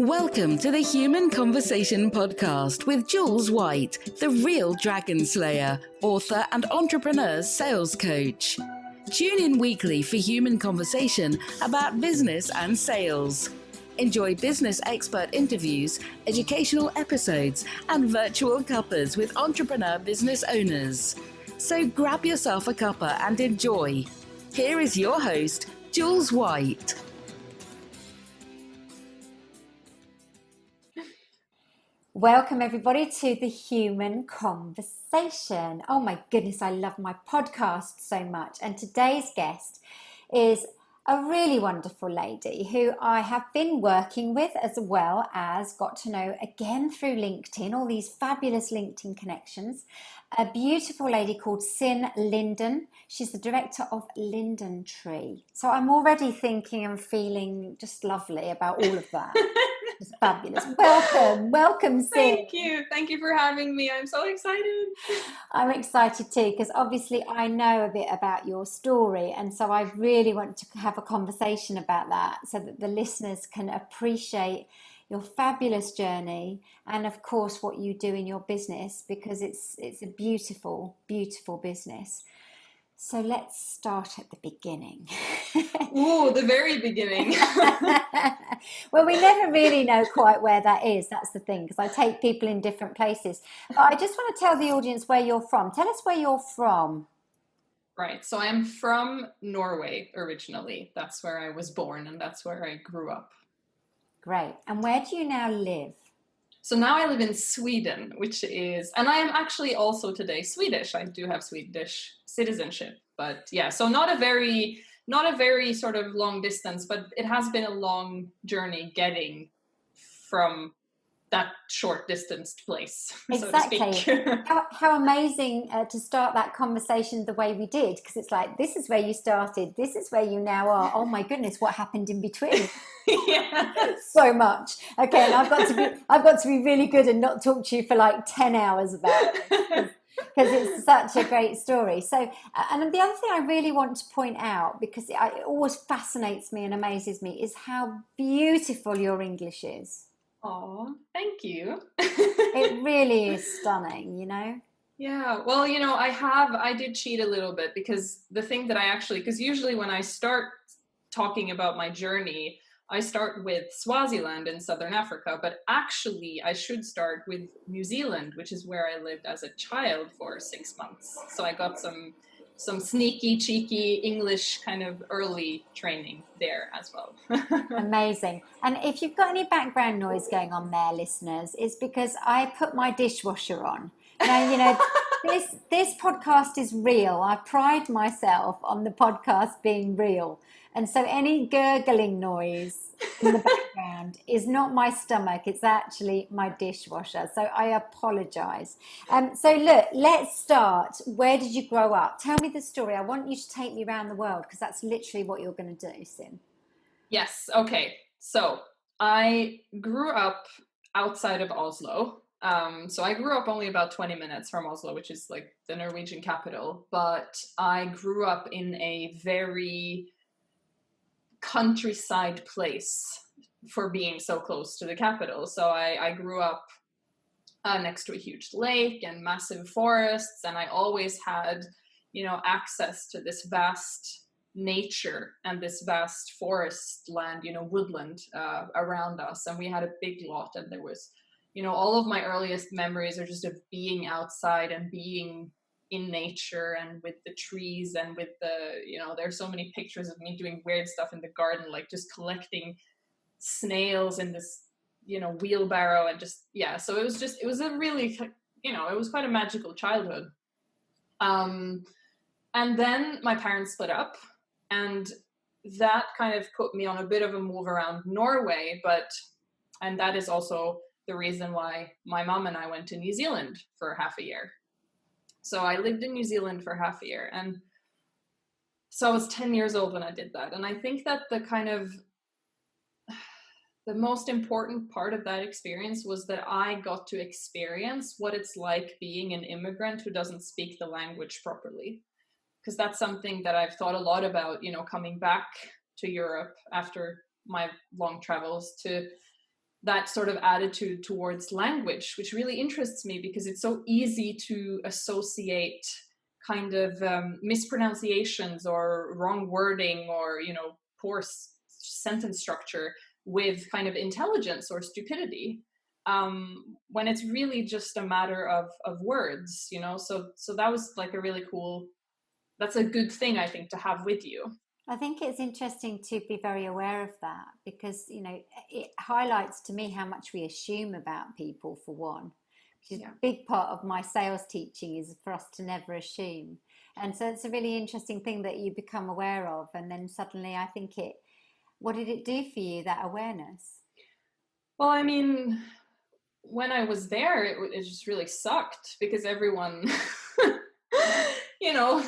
Welcome to the Human Conversation podcast with Jules White, the real dragon slayer, author and entrepreneur's sales coach. Tune in weekly for human conversation about business and sales. Enjoy business expert interviews, educational episodes, and virtual cuppas with entrepreneur business owners. So grab yourself a cuppa and enjoy. Here is your host, Jules White. Welcome everybody to the Human Conversation. Oh my goodness, I love my podcast so much. And today's guest is a really wonderful lady who I have been working with, as well as got to know again through LinkedIn, all these fabulous LinkedIn connections. A beautiful lady called Synne Lindén. She's the director of Linden Tree. So I'm already thinking and feeling just lovely about all of that. It's fabulous. Welcome, Synne. Thank you for having me. I'm so excited. I'm excited too, because obviously I know a bit about your story, and so I really want to have a conversation about that so that the listeners can appreciate your fabulous journey and of course what you do in your business, because it's a beautiful business. So let's start at the beginning. Ooh, the very beginning. Well, we never really know quite where that is. That's the thing, because I take people in different places. But I just want to tell the audience where you're from. Tell us where you're from. Right. So I'm from Norway originally. That's where I was born and that's where I grew up. Great. And where do you now live? So now I live in Sweden, which is, and I am actually also today Swedish. I do have Swedish citizenship, but yeah, so not a very sort of long distance, but it has been a long journey getting from that short distanced place. Exactly. So to speak. How amazing to start that conversation the way we did, because it's like, this is where you started, this is where you now are. Oh my goodness, what happened in between? Yeah. So much. Okay, and I've got to be really good and not talk to you for like 10 hours about this, because it's such a great story. So, and the other thing I really want to point out, because it always fascinates me and amazes me, is how beautiful your English is. Oh, thank you. It really is stunning, you know? Yeah, well, I did cheat a little bit, because the thing that because usually when I start talking about my journey, I start with Swaziland in Southern Africa, but actually I should start with New Zealand, which is where I lived as a child for 6 months. So I got some sneaky, cheeky English kind of early training there as well. Amazing. And if you've got any background noise going on there, listeners, it's because I put my dishwasher on. Now, this podcast is real. I pride myself on the podcast being real. And so any gurgling noise in the background is not my stomach. It's actually my dishwasher. So I apologize. So look, let's start. Where did you grow up? Tell me the story. I want you to take me around the world, because that's literally what you're going to do, Synne. Yes. Okay. So I grew up outside of Oslo. So I grew up only about 20 minutes from Oslo, which is like the Norwegian capital. But I grew up in a very countryside place for being so close to the capital. So I grew up next to a huge lake and massive forests, and I always had, access to this vast nature and this vast forest land, woodland around us. And we had a big lot, and there was, all of my earliest memories are just of being outside and being in nature and with the trees and with the, there's so many pictures of me doing weird stuff in the garden, like just collecting snails in this, wheelbarrow, and just, yeah. So it was a really, it was quite a magical childhood. And then my parents split up, and that kind of put me on a bit of a move around Norway, and that is also the reason why my mom and I went to New Zealand for half a year. So I lived in New Zealand for half a year, and so I was 10 years old when I did that. And I think that the most important part of that experience was that I got to experience what it's like being an immigrant who doesn't speak the language properly. Because that's something that I've thought a lot about, coming back to Europe after my long travels, to that sort of attitude towards language, which really interests me because it's so easy to associate kind of mispronunciations or wrong wording or, you know, poor sentence structure with kind of intelligence or stupidity, when it's really just a matter of words, you know. So that was like a really cool, that's a good thing, I think, to have with you. I think it's interesting to be very aware of that, because, you know, it highlights to me how much we assume about people, for one, which is a big part of my sales teaching, is for us to never assume. And so it's a really interesting thing that you become aware of. And then suddenly I think what did it do for you, that awareness? Well, I mean, when I was there, it just really sucked because everyone, you know,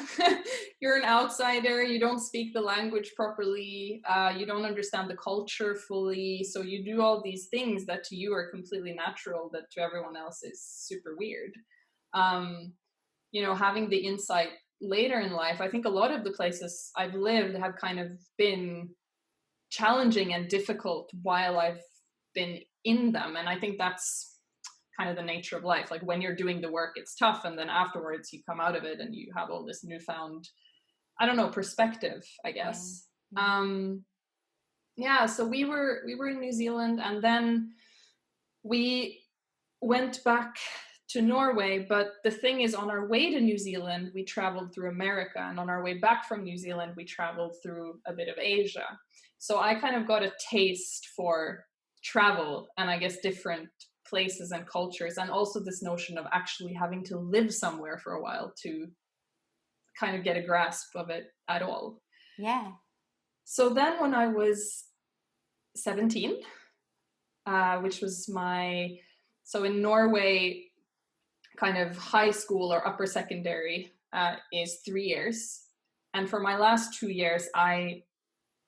you're an outsider, you don't speak the language properly, you don't understand the culture fully, so you do all these things that to you are completely natural, that to everyone else is super weird. You know, having the insight later in life, I think a lot of the places I've lived have kind of been challenging and difficult while I've been in them, and I think that's kind of the nature of life. Like when you're doing the work, it's tough, and then afterwards you come out of it and you have all this newfound, I don't know, perspective, I guess. So we were in New Zealand, and then we went back to Norway. But the thing is, on our way to New Zealand, we traveled through America, and on our way back from New Zealand, we traveled through a bit of Asia. So I kind of got a taste for travel, and I guess different places and cultures, and also this notion of actually having to live somewhere for a while to kind of get a grasp of it at all. Yeah. So then when I was 17, which was so in Norway, kind of high school or upper secondary is 3 years. And for my last 2 years, I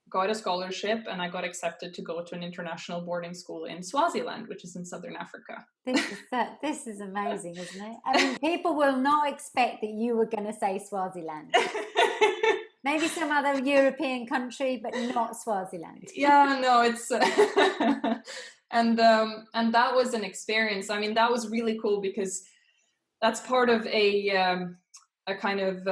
got a scholarship and I got accepted to go to an international boarding school in Swaziland, which is in southern Africa. This is amazing, isn't it? I mean, people will not expect that you were going to say Swaziland. Maybe some other European country, but not Swaziland. Yeah, no, it's and that was an experience. I mean, that was really cool because that's part of a kind of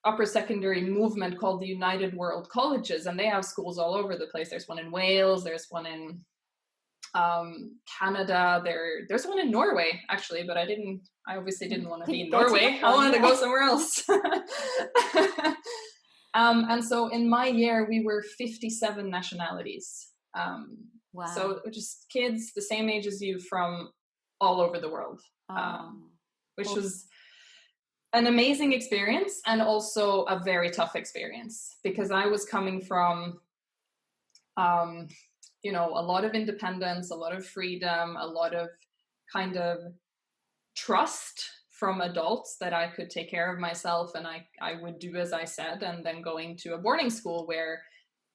upper secondary movement called the United World Colleges, and they have schools all over the place. There's one in Wales, there's one in Canada, there's one in Norway actually, but I obviously didn't want to be in Norway. I wanted to go somewhere else. And so in my year we were 57 nationalities. Wow. So just kids the same age as you from all over the world, which was an amazing experience, and also a very tough experience, because I was coming from, you know, a lot of independence, a lot of freedom, a lot of kind of trust from adults that I could take care of myself and I would do as I said, and then going to a boarding school where,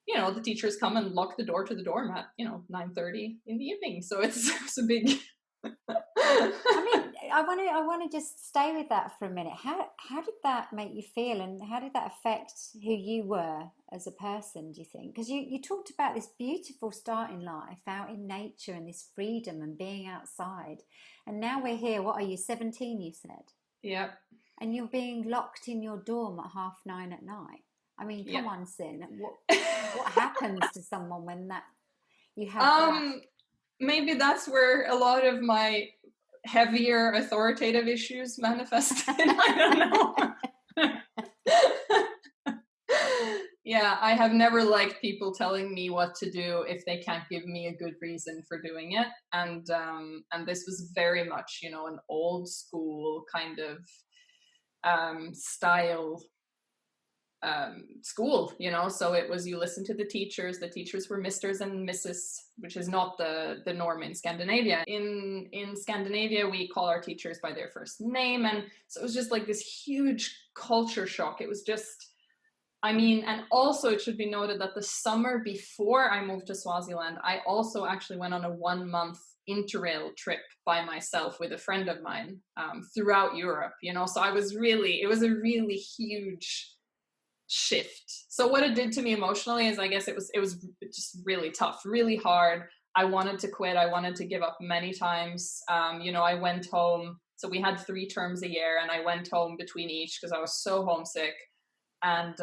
you know, the teachers come and lock the door to the dorm at, you know, 9:30 in the evening. So it's a big... I mean, I want to just stay with that for a minute. How did that make you feel, and how did that affect who you were as a person, do you think? Because you talked about this beautiful start in life, out in nature, and this freedom and being outside. And now we're here, what are you, 17 you said? Yeah. And you're being locked in your dorm at 9:30 at night. I mean, come on, Synne. What happens to someone when that you have that? Maybe that's where a lot of my heavier authoritative issues manifested. I don't know. Yeah, I have never liked people telling me what to do if they can't give me a good reason for doing it. And this was very much, you know, an old school kind of style school, you know. So it was, you listen to the teachers were Misters and Mrs., which is not the norm in Scandinavia. In Scandinavia we call our teachers by their first name, and so it was just like this huge culture shock. It was just, I mean, and also it should be noted that the summer before I moved to Swaziland, I also actually went on a 1-month interrail trip by myself with a friend of mine throughout Europe, you know. So it was a really huge shift. So what it did to me emotionally is, I guess it was just really tough, really hard. I wanted to quit. I wanted to give up many times. I went home. So we had 3 terms a year, and I went home between each because I was so homesick. And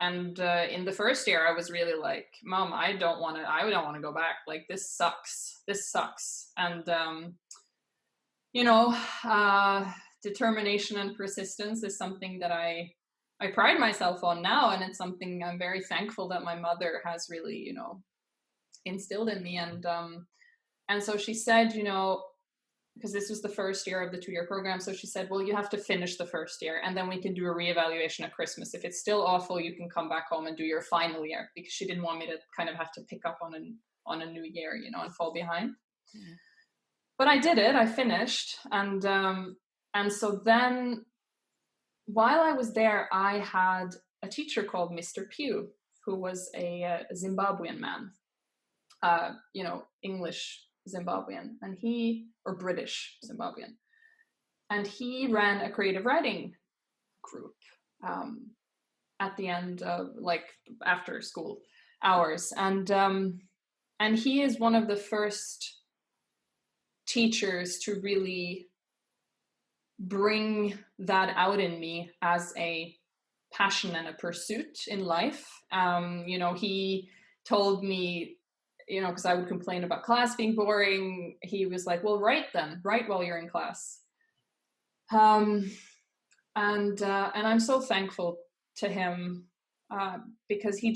in the first year, I was really like, Mom, I don't want to go back. Like, this sucks. And, determination and persistence is something that I pride myself on now. And it's something I'm very thankful that my mother has really, instilled in me. And so she said, because this was the first year of the 2-year program. So she said, well, you have to finish the first year, and then we can do a reevaluation at Christmas. If it's still awful, you can come back home and do your final year, because she didn't want me to kind of have to pick up on a new year, and fall behind. Yeah. But I did it. I finished. And so then while I was there, I had a teacher called Mr. Pugh, who was a Zimbabwean man, English Zimbabwean, or British Zimbabwean. And he ran a creative writing group at the end of, like, after school hours. And he is one of the first teachers to really bring that out in me as a passion and a pursuit in life. He told me, because I would complain about class being boring, he was like, well, write while you're in class. And I'm so thankful to him, because he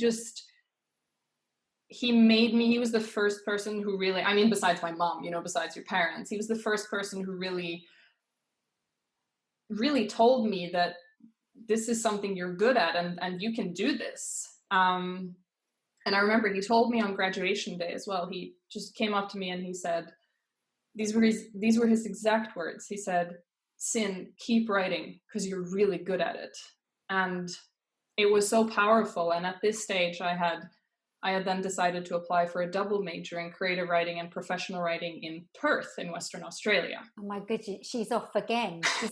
was the first person who really, besides my mom, besides your parents, he was the first person who really, really told me that this is something you're good at, and you can do this. And I remember he told me on graduation day as well, he just came up to me and he said, these were his exact words. He said, Synne, keep writing, because you're really good at it. And it was so powerful. And at this stage, I had then decided to apply for a double major in creative writing and professional writing in Perth in Western Australia. Oh my goodness, she's off again. I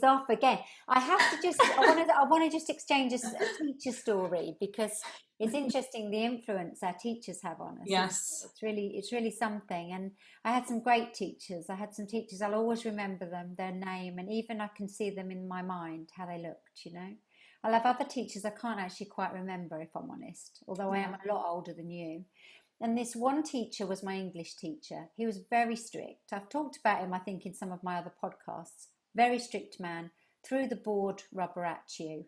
want to just exchange a teacher story, because it's interesting the influence our teachers have on us. Yes. It's really something. And I had some great teachers. I'll always remember them, their name, and even I can see them in my mind, how they looked, I'll have other teachers I can't actually quite remember, if I'm honest, although I am a lot older than you. And this one teacher was my English teacher. He was very strict. I've talked about him, I think, in some of my other podcasts. Very strict man, threw the board rubber at you,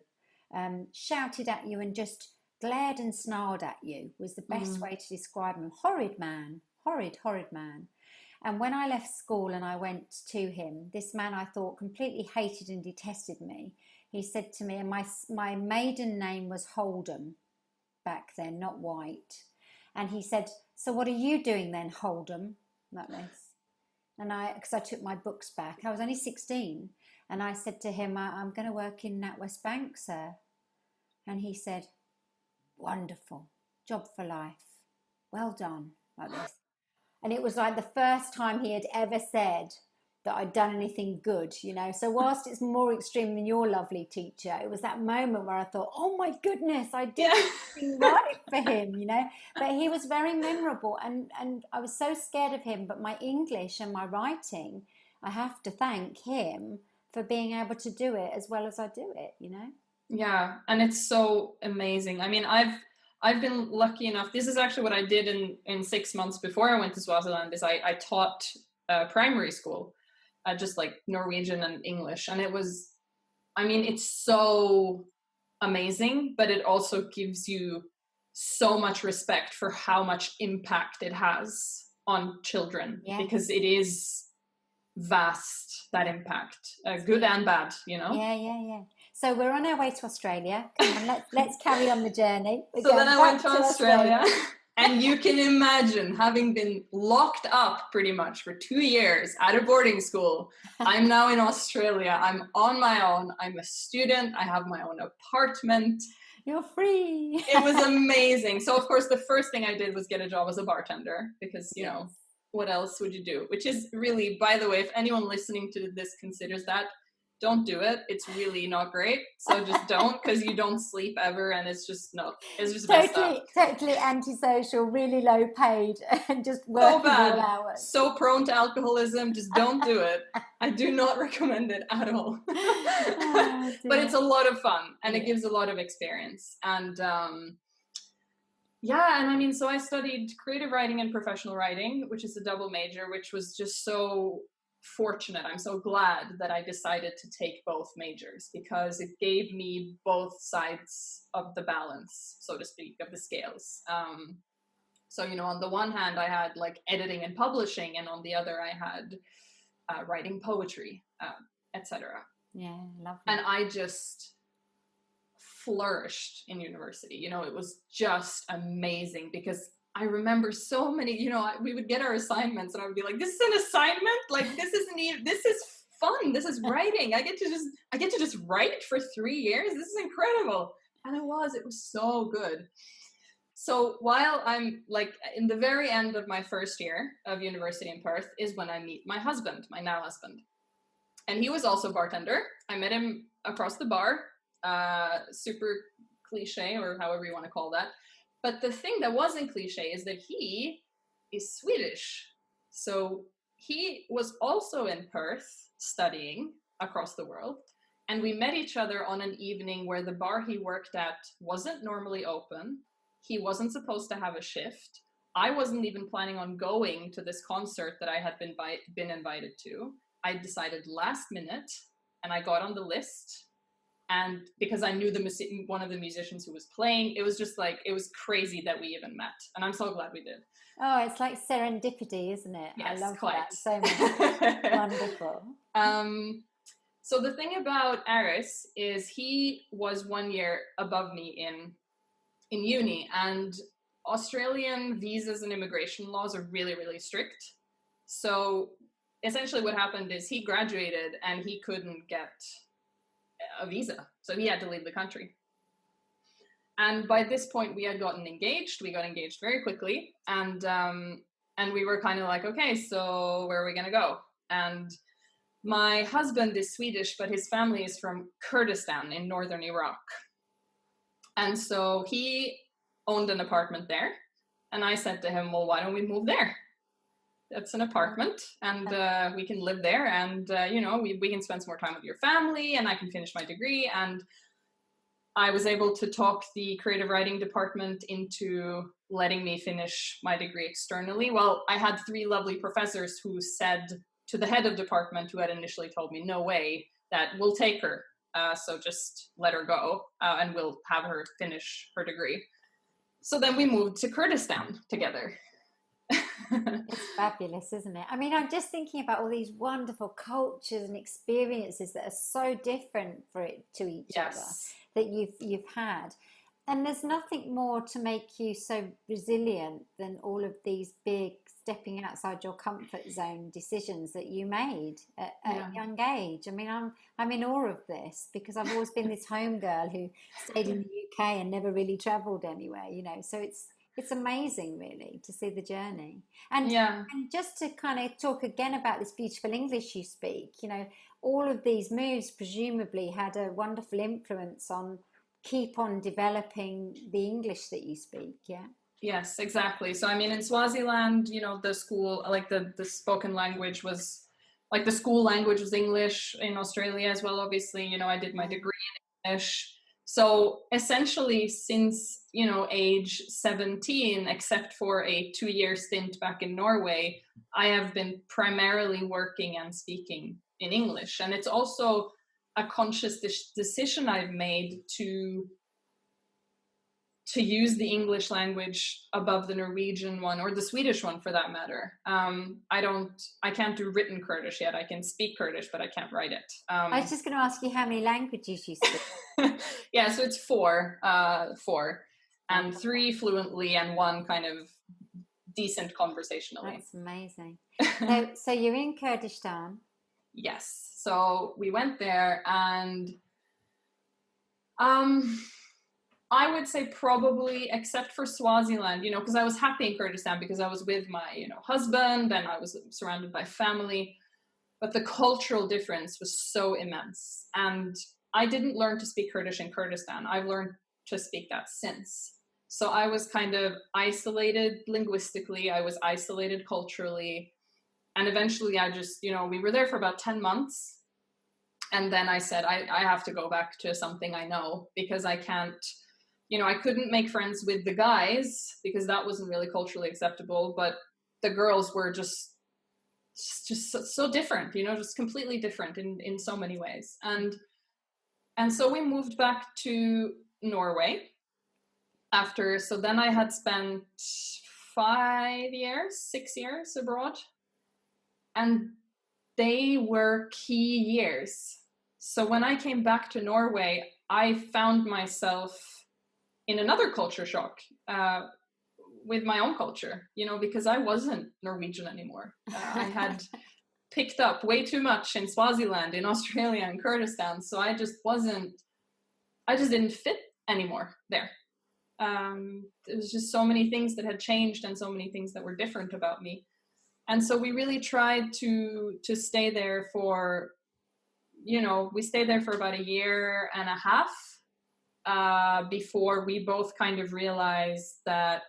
shouted at you and just glared and snarled at you was the best way to describe him. Horrid man. And when I left school and I went to him, this man I thought completely hated and detested me. He said to me, and my maiden name was Hold'em back then, not White. And he said, so what are you doing then, Hold'em? Like this. And because I took my books back. I was only 16. And I said to him, I'm going to work in NatWest Bank, sir. And he said, wonderful, job for life. Well done, like this. And it was like the first time he had ever said that I'd done anything good, So whilst it's more extreme than your lovely teacher, it was that moment where I thought, oh my goodness, I did something right for him, But he was very memorable, and I was so scared of him. But my English and my writing, I have to thank him for being able to do it as well as I do it, Yeah, and it's so amazing. I've been lucky enough. This is actually what I did in 6 months before I went to Swaziland. Is I taught primary school, just like Norwegian and English, and it was, it's so amazing, but it also gives you so much respect for how much impact it has on children, because it is vast, that impact, good and bad, Yeah. So we're on our way to Australia. Come on, let's carry on the journey. So then I went to Australia. And you can imagine, having been locked up pretty much for 2 years at a boarding school, I'm now in Australia. I'm on my own. I'm a student. I have my own apartment. You're free. It was amazing. So, of course, the first thing I did was get a job as a bartender, because, what else would you do? Which is really, by the way, if anyone listening to this considers that, don't do it. It's really not great. So just don't, because you don't sleep ever, and it's just messed up. Totally antisocial, really low paid, and just working all hours. So prone to alcoholism. Just don't do it. I do not recommend it at all. Oh, but it's a lot of fun, and it gives a lot of experience. And and I mean, so I studied creative writing and professional writing, which is a double major, which was just so fortunate. I'm so glad that I decided to take both majors, because it gave me both sides of the balance, so to speak, of the scales. So, you know, on the one hand, I had like editing and publishing, and on the other, I had writing poetry, etc. Yeah, lovely. And I just flourished in university. You know, it was just amazing, because I remember so many, you know, we would get our assignments and I would be like, this is an assignment? Like, this is fun. This is writing. I get to just write for 3 years. This is incredible. And it was so good. So while I'm like in the very end of my first year of university in Perth is when I meet my husband, my now husband. And he was also a bartender. I met him across the bar, super cliche, or however you want to call that. But the thing that wasn't cliche is that he is Swedish. So he was also in Perth studying across the world. And we met each other on an evening where the bar he worked at wasn't normally open. He wasn't supposed to have a shift. I wasn't even planning on going to this concert that I had been invited to. I decided last minute, and I got on the list. And because I knew one of the musicians who was playing, it was just like, it was crazy that we even met. And I'm so glad we did. Oh, it's like serendipity, isn't it? Yes, I love quite. that so much. Wonderful. So the thing about Aris is he was 1 year above me in uni, and Australian visas and immigration laws are really, really strict. So essentially what happened is he graduated and he couldn't get a visa, so he had to leave the country. And by this point we had gotten engaged. We got engaged very quickly, and we were kind of like, okay, so where are we gonna go? And my husband is Swedish, but his family is from Kurdistan in northern Iraq. And so he owned an apartment there, and I said to him, well, why don't we move there? It's an apartment, and we can live there, and you know, we can spend some more time with your family, and I can finish my degree. And I was able to talk the creative writing department into letting me finish my degree externally. Well, I had 3 lovely professors who said to the head of department, who had initially told me, no way, that we'll take her, so just let her go, and we'll have her finish her degree. So then we moved to Kurdistan together. It's fabulous, isn't it? I mean, I'm just thinking about all these wonderful cultures and experiences that are so different to each other that you've had. And there's nothing more to make you so resilient than all of these big stepping outside your comfort zone decisions that you made at a young age. I mean, I'm in awe of this, because I've always been this home girl who stayed in the UK and never really traveled anywhere, you know. So it's amazing, really, to see the journey. And just to kind of talk again about this beautiful English you speak, you know, all of these moves presumably had a wonderful influence on keep on developing the English that you speak, yeah? Yes, exactly. So, I mean, in Swaziland, you know, the school, like the spoken language was, like the school language was English. In Australia as well, obviously, you know, I did my degree in English. So essentially, since, you know, age 17, except for a 2-year stint back in Norway, I have been primarily working and speaking in English. And it's also a conscious decision I've made to use the English language above the Norwegian one, or the Swedish one for that matter. I can't do written Kurdish yet. I can speak Kurdish, but I can't write it. I was just going to ask you how many languages you speak. Yeah, so it's 4, and 3 fluently and 1 kind of decent conversationally. That's amazing. So you're in Kurdistan. Yes. So we went there, and I would say probably, except for Swaziland, you know, because I was happy in Kurdistan because I was with my, you know, husband, and I was surrounded by family. but the cultural difference was so immense. And I didn't learn to speak Kurdish in Kurdistan. I've learned to speak that since. So I was kind of isolated linguistically, I was isolated culturally. And eventually I just, we were there for about 10 months. And then I said, I have to go back to something I know, because I can't, I couldn't make friends with the guys because that wasn't really culturally acceptable. But the girls were just so different, just completely different in so many ways. And so we moved back to Norway after. So then I had spent 6 years abroad, and they were key years. So when I came back to Norway, I found myself in another culture shock with my own culture, because I wasn't Norwegian anymore. I had picked up way too much in Swaziland, in Australia, and Kurdistan. So I just didn't fit anymore there. There was just so many things that had changed and so many things that were different about me. And so we really tried to stay there for, we stayed there for about 1.5 years before we both kind of realized that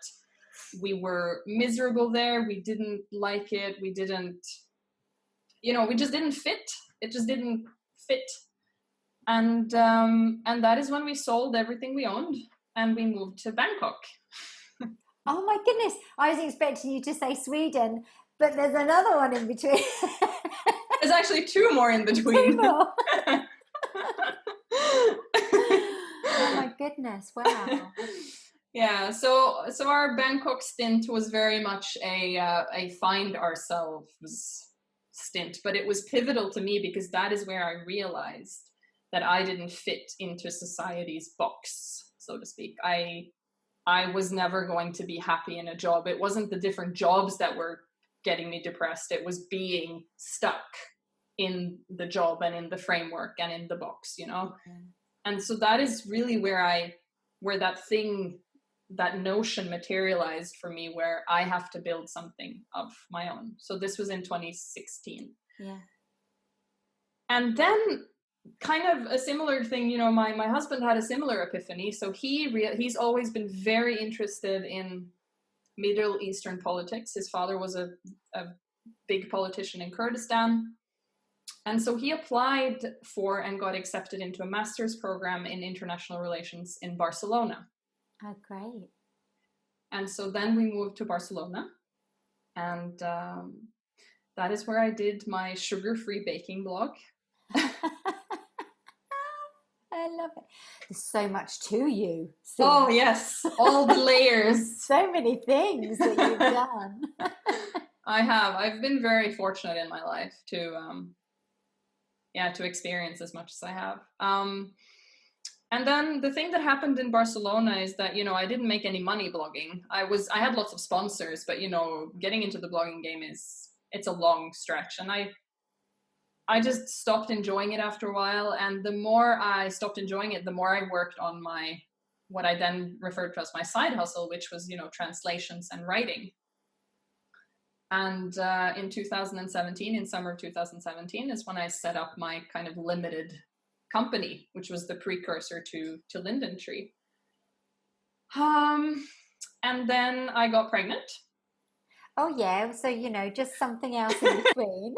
we were miserable there. We didn't like it. We didn't, we just didn't fit. It just didn't fit. And that is when we sold everything we owned and we moved to Bangkok. Oh my goodness. I was expecting you to say Sweden, but there's another one in between. There's actually 2 more in between. 2 more. Oh my goodness. Wow. Yeah, so our Bangkok stint was very much a find ourselves stint, but it was pivotal to me because that is where I realized that I didn't fit into society's box, so to speak. I was never going to be happy in a job. It wasn't the different jobs that were getting me depressed. It was being stuck in the job and in the framework and in the box, Mm-hmm. And so that is really where that notion materialized for me, where I have to build something of my own. So this was in 2016. Yeah. And then kind of a similar thing, my husband had a similar epiphany. So he's always been very interested in Middle Eastern politics. His father was a big politician in Kurdistan. And so he applied for and got accepted into a master's program in international relations in Barcelona. Oh, great. And so then we moved to Barcelona. And that is where I did my sugar-free baking blog. I love it. There's so much to you. Synne. Oh, yes. All the layers. So many things that you've done. I have. I've been very fortunate in my life to experience as much as I have. And then the thing that happened in Barcelona is that, I didn't make any money blogging. I had lots of sponsors, but, getting into the blogging game it's a long stretch. And I just stopped enjoying it after a while. And the more I stopped enjoying it, the more I worked on what I then referred to as my side hustle, which was, translations and writing. And in 2017, in summer of 2017, is when I set up my kind of limited company, which was the precursor to Linden Tree. And then I got pregnant. Oh yeah, so just something else in between.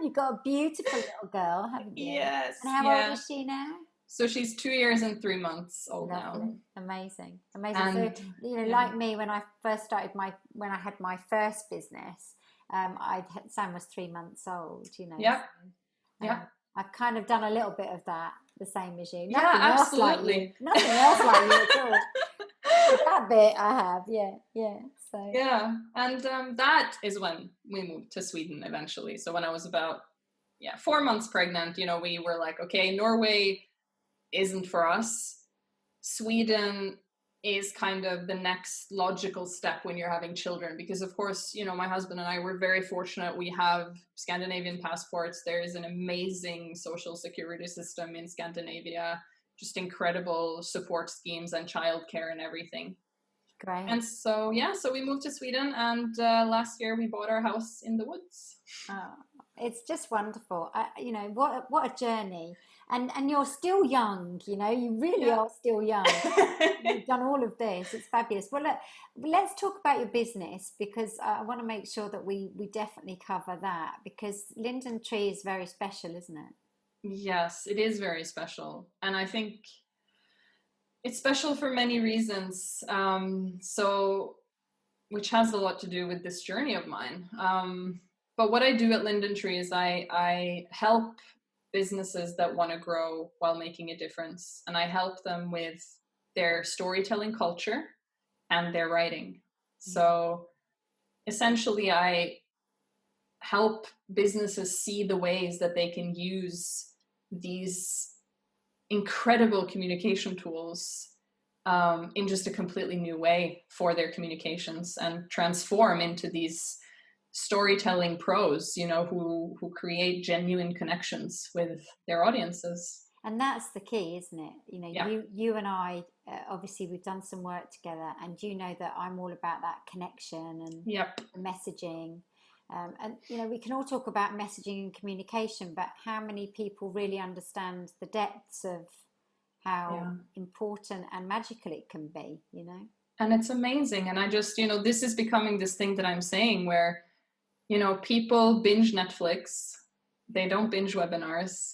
You got a beautiful little girl, haven't you? Yes. And how old is she now? So she's 2 years and 3 months old. Lovely. Now. Amazing. And, so like me, when I first started when I had my first business, Sam was 3 months old. Yeah. So, yeah. I've kind of done a little bit of that, the same as you. Nothing Absolutely. Nothing else like you at all. That bit I have, yeah. So yeah, and that is when we moved to Sweden eventually. So when I was about 4 months pregnant, we were like, okay, Norway isn't for us. Sweden is kind of the next logical step when you're having children, because of course, my husband and I were very fortunate. We have Scandinavian passports. There is an amazing social security system in Scandinavia, just incredible support schemes and childcare and everything. Great. And so, yeah, so we moved to Sweden, and last year we bought our house in the woods. Oh, it's just wonderful. You know, what a journey. And you're still young, you know, you really are still young. You've done all of this. It's fabulous. Well, let's talk about your business, because I want to make sure that we definitely cover that, because Linden Tree is very special, isn't it? Yes, it is very special. And I think it's special for many reasons. Which has a lot to do with this journey of mine. But what I do at Linden Tree is I help businesses that want to grow while making a difference. And I help them with their storytelling culture and their writing. So essentially, I help businesses see the ways that they can use these incredible communication tools in just a completely new way for their communications, and transform into these storytelling pros, you know, who create genuine connections with their audiences. And that's the key, isn't it? You know, you and I, obviously we've done some work together, and you know that I'm all about that connection and the messaging. And, you know, we can all talk about messaging and communication, but how many people really understand the depths of how important and magical it can be, you know? And it's amazing. And I just, you know, this is becoming this thing that I'm saying where, you know, people binge Netflix, they don't binge webinars.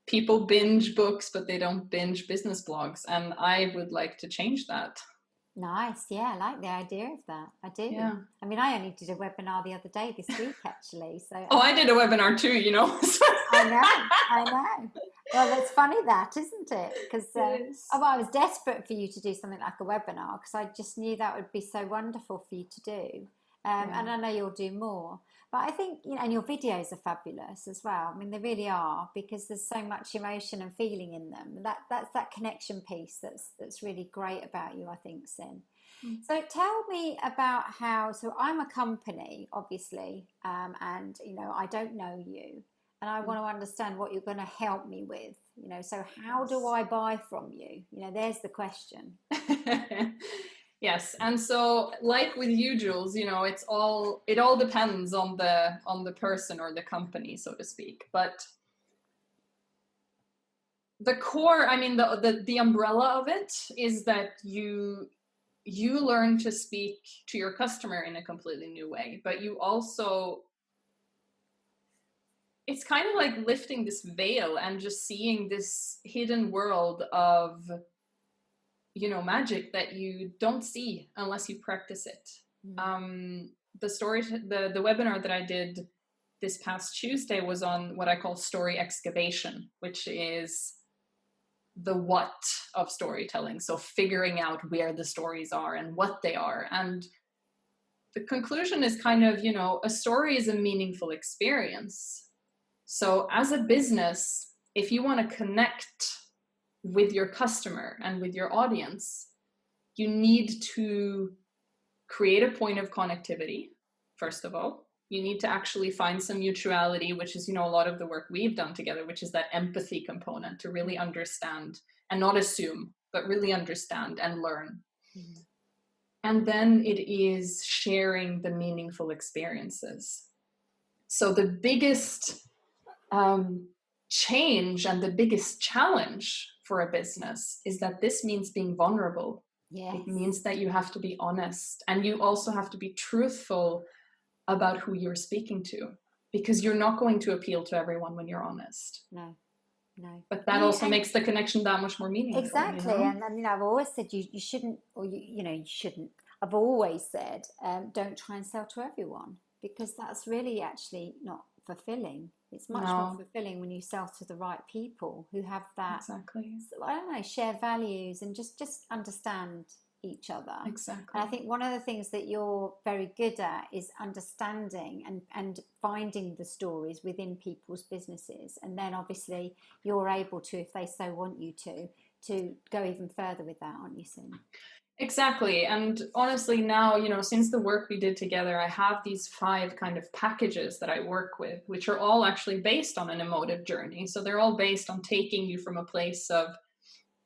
People binge books, but they don't binge business blogs. And I would like to change that. Nice. Yeah, I like the idea of that. I do. Yeah. I mean, I only did a webinar the other day, this week, actually. So. Oh, I did a webinar too, you know. I know. Well, it's funny that, isn't it? Because I was desperate for you to do something like a webinar, because I just knew that would be so wonderful for you to do. And I know you'll do more. But I think, you know, and your videos are fabulous as well. I mean, they really are, because there's so much emotion and feeling in them. That's that connection piece that's really great about you, I think, Synne. So tell me about how, so I'm a company, obviously, and, you know, I don't know you, and I want to understand what you're going to help me with, you know, so how do I buy from you? You know, there's the question. Yes, and so like with you, Jules, you know, it all depends on the person or the company, so to speak. But the core, I mean, the umbrella of it is that you learn to speak to your customer in a completely new way, but you also, it's kind of like lifting this veil and just seeing this hidden world of, you know, magic that you don't see unless you practice it. The webinar that I did this past Tuesday was on what I call story excavation, which is the what of storytelling. So figuring out where the stories are and what they are. And the conclusion is kind of, you know, a story is a meaningful experience. So as a business, if you want to connect with your customer and with your audience, you need to create a point of connectivity, first of all. You need to actually find some mutuality, which is, you know, a lot of the work we've done together, which is that empathy component, to really understand and not assume, but really understand and learn. And then it is sharing the meaningful experiences. So the biggest change and the biggest challenge for a business is that this means being vulnerable. Yes. It means that you have to be honest, and you also have to be truthful about who you're speaking to, because you're not going to appeal to everyone when you're honest. No. But that also makes the connection that much more meaningful. Exactly. You know? And you know, I've always said you shouldn't, or you shouldn't. I've always said don't try and sell to everyone, because that's really actually not fulfilling. It's much more fulfilling when you sell to the right people who have that, exactly. I don't know, share values and just understand each other. Exactly. And I think one of the things that you're very good at is understanding and finding the stories within people's businesses. And then obviously you're able to, if they so want you to go even further with that, aren't you, Synne? Exactly. And honestly now, you know, since the work we did together, I have these 5 kind of packages that I work with, which are all actually based on an emotive journey. So they're all based on taking you from a place of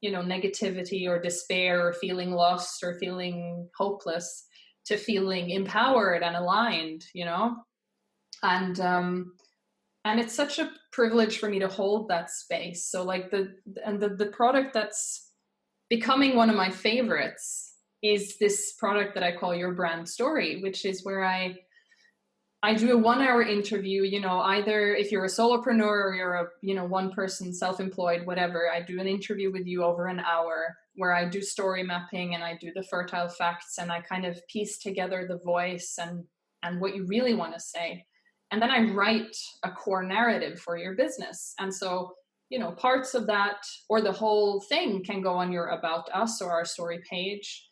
negativity or despair or feeling lost or feeling hopeless to feeling empowered and aligned, and it's such a privilege for me to hold that space. So like the product that's becoming one of my favorites is this product that I call Your Brand Story, which is where I do a 1-hour interview, either if you're a solopreneur or you're a, one person self-employed, whatever, I do an interview with you over an hour where I do story mapping and I do the fertile facts and I kind of piece together the voice and what you really want to say. And then I write a core narrative for your business. And so, parts of that or the whole thing can go on your About Us or our story page.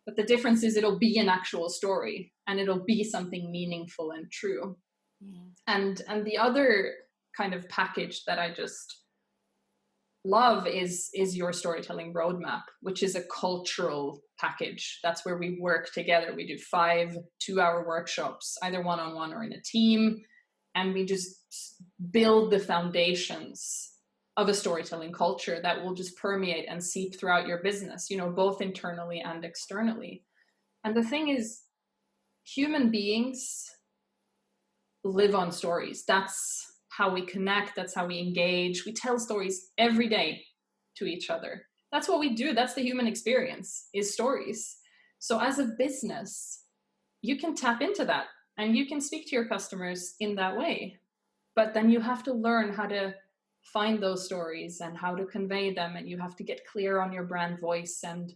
But the difference is it'll be an actual story and it'll be something meaningful and true. Yeah. And the other kind of package that I just love is your storytelling roadmap, which is a cultural package. That's where we work together. We do 5 2-hour workshops, either one-on-one or in a team. And we just build the foundations of a storytelling culture that will just permeate and seep throughout your business, both internally and externally. And the thing is, human beings live on stories. That's how we connect. That's how we engage. We tell stories every day to each other. That's what we do. That's the human experience, is stories. So as a business, you can tap into that and you can speak to your customers in that way. But then you have to learn how to find those stories and how to convey them, and you have to get clear on your brand voice and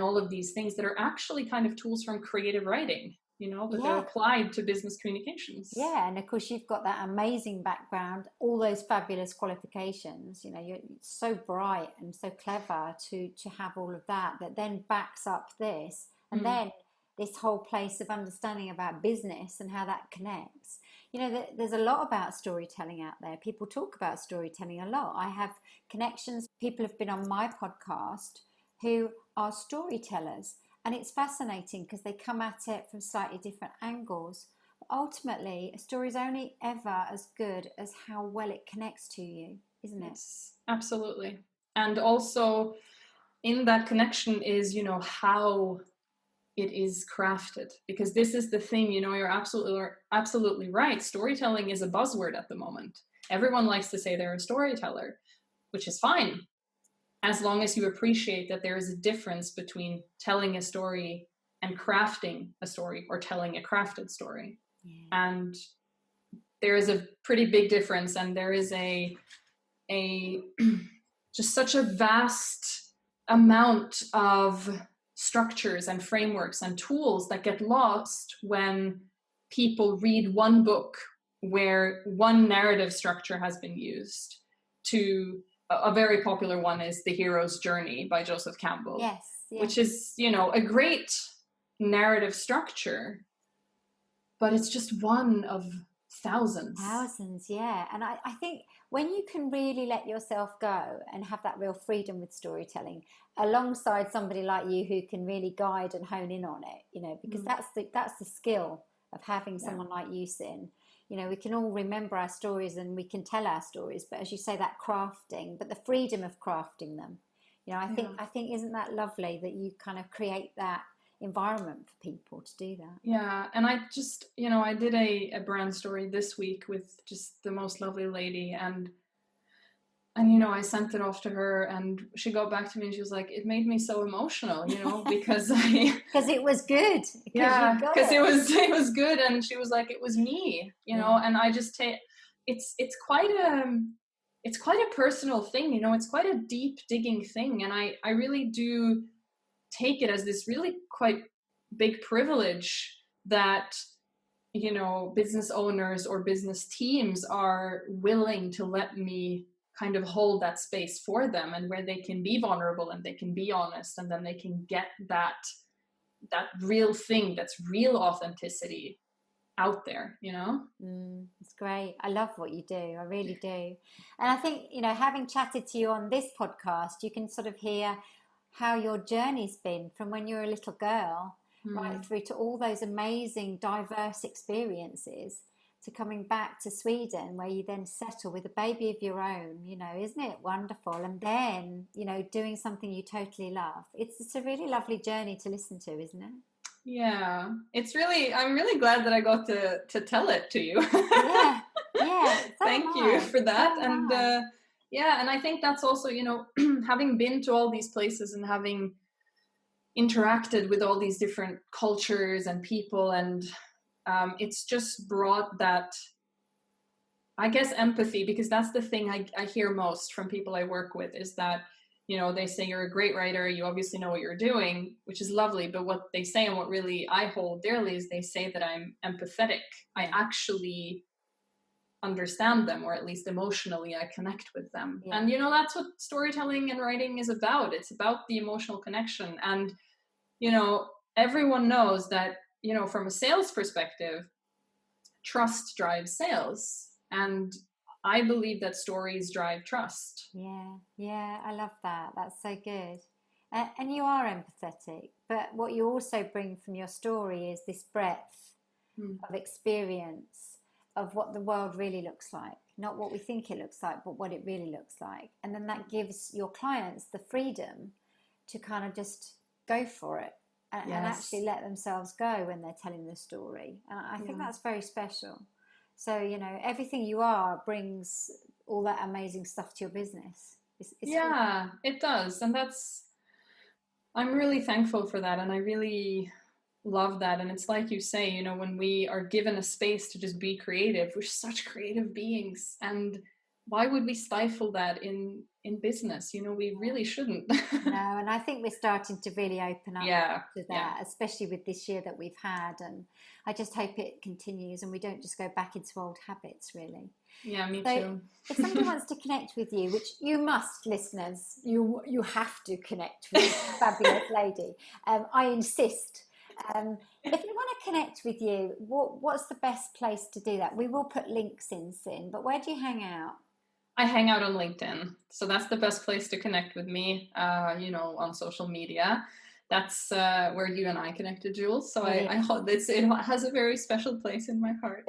all of these things that are actually kind of tools from creative writing, but they're applied to business communications. Yeah, and of course you've got that amazing background, all those fabulous qualifications. You're so bright and so clever to have all of that then backs up this, and then this whole place of understanding about business and how that connects. There's a lot about storytelling out there. People talk about storytelling a lot. I have connections. People have been on my podcast who are storytellers. And it's fascinating because they come at it from slightly different angles. But ultimately, a story is only ever as good as how well it connects to you, isn't it? Yes, absolutely. And also in that connection is, how it is crafted, because this is the thing, you're absolutely right. Storytelling is a buzzword at the moment. Everyone likes to say they're a storyteller, which is fine, as long as you appreciate that there is a difference between telling a story and crafting a story, or telling a crafted story. Yeah. And there is a pretty big difference, and there is a just such a vast amount of structures and frameworks and tools that get lost when people read one book where one narrative structure has been used. A very popular one is The Hero's Journey by Joseph Campbell. Yes. Which is, a great narrative structure, but it's just one of thousands. Thousands, yeah. And I think when you can really let yourself go and have that real freedom with storytelling, alongside somebody like you who can really guide and hone in on it, because that's the skill of having someone like you, Synne. We can all remember our stories and we can tell our stories, but as you say, that crafting, but the freedom of crafting them, I think isn't that lovely that you kind of create that environment for people to do that? Yeah. And I just, I did a brand story this week with just the most lovely lady, and I sent it off to her, and she got back to me and she was like, it made me so emotional, because because it was good. Because it was good, and she was like, it was me, and I just it's quite a personal thing, it's quite a deep digging thing, and I really do take it as this really quite big privilege that business owners or business teams are willing to let me kind of hold that space for them, and where they can be vulnerable and they can be honest, and then they can get that real thing, that's real authenticity out there. It's great. I love what you do. I really do. And I think, having chatted to you on this podcast, you can sort of hear how your journey's been from when you were a little girl right through to all those amazing diverse experiences to coming back to Sweden, where you then settle with a baby of your own, you know, isn't it wonderful? And then, you know, doing something you totally love. It's a really lovely journey to listen to, isn't it? Yeah, I'm really glad that I got to tell it to you. Yeah. Thank you for that. And and I think that's also, you know, having been to all these places and having interacted with all these different cultures and people, and it's just brought that, I guess, empathy, because that's the thing I hear most from people I work with, is that, you know, they say you're a great writer, you obviously know what you're doing, which is lovely, but what they say, and what really I hold dearly, is they say that I'm empathetic. I actually understand them, or at least emotionally I connect with them. And, you know, that's what storytelling and writing is about. It's about the emotional connection. And, you know, everyone knows that, you know, from a sales perspective, trust drives sales. And I believe that stories drive trust. Yeah, I love that. That's so good. And you are empathetic, but what you also bring from your story is this breadth of experience of what the world really looks like, not what we think it looks like, but what it really looks like. And then that gives your clients the freedom to kind of just go for it and actually let themselves go when they're telling the story. And I think that's very special. So, you know, everything you are brings all that amazing stuff to your business. It does. And I'm really thankful for that. And I really love that. And it's like you say, you know, when we are given a space to just be creative, we're such creative beings. And why would we stifle that in business? You know, we really shouldn't. No, and I think we're starting to really open up to that, especially with this year that we've had. And I just hope it continues and we don't just go back into old habits, really. Yeah, me too. If somebody wants to connect with you, which you must, listeners, you have to connect with a fabulous lady. I insist. If you want to connect with you, what's the best place to do that? We will put links in, Synne, but where do you hang out? I hang out on LinkedIn. So that's the best place to connect with me, you know, on social media. That's where you and I connected, Jules. So I hope it has a very special place in my heart.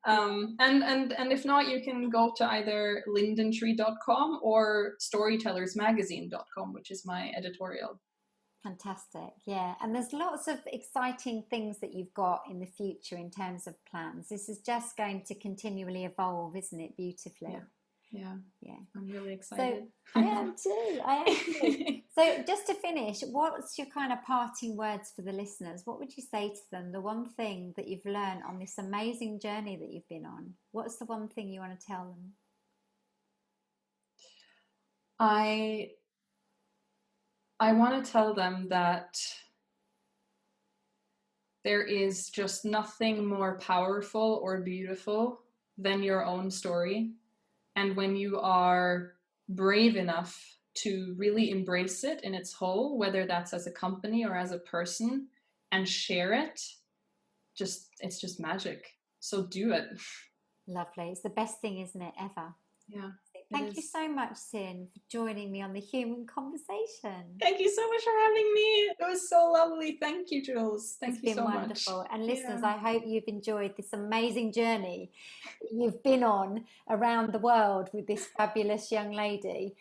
And if not, you can go to either lindentree.com or storytellersmagazine.com, which is my editorial. Fantastic. Yeah. And there's lots of exciting things that you've got in the future in terms of plans. This is just going to continually evolve, isn't it? Beautifully. Yeah. I'm really excited. So I am too. So just to finish, what's your kind of parting words for the listeners? What would you say to them? The one thing that you've learned on this amazing journey that you've been on. What's the one thing you want to tell them? I want to tell them that there is just nothing more powerful or beautiful than your own story. And when you are brave enough to really embrace it in its whole, whether that's as a company or as a person, and share it, it's just magic. So do it. Lovely. It's the best thing, isn't it, ever? Yeah. Thank you so much, Synne, for joining me on the Human Conversation. Thank you so much for having me. It was so lovely. Thank you, Jules. Thank you so much. It's been wonderful. And listeners, I hope you've enjoyed this amazing journey you've been on around the world with this fabulous young lady.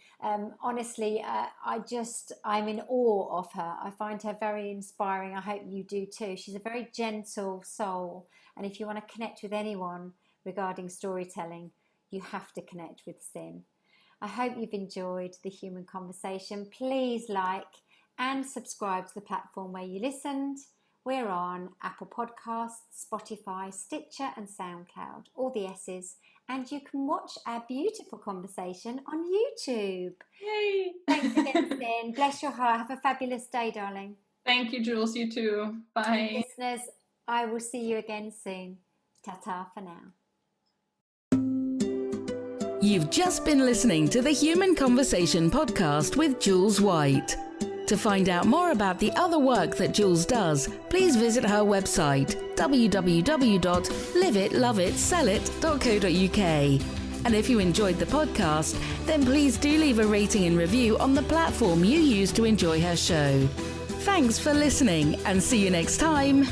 Honestly, I'm in awe of her. I find her very inspiring. I hope you do too. She's a very gentle soul. And if you want to connect with anyone regarding storytelling, you have to connect with Synne. I hope you've enjoyed the Human Conversation. Please like and subscribe to the platform where you listened. We're on Apple Podcasts, Spotify, Stitcher and SoundCloud, all the S's. And you can watch our beautiful conversation on YouTube. Yay! Thanks again, Synne. Bless your heart. Have a fabulous day, darling. Thank you, Jules. You too. Bye. And listeners, I will see you again soon. Ta-ta for now. You've just been listening to the Human Conversation podcast with Jules White. To find out more about the other work that Jules does, please visit her website www.liveitloveitsellit.co.uk. And if you enjoyed the podcast, then please do leave a rating and review on the platform you use to enjoy her show. Thanks for listening and see you next time.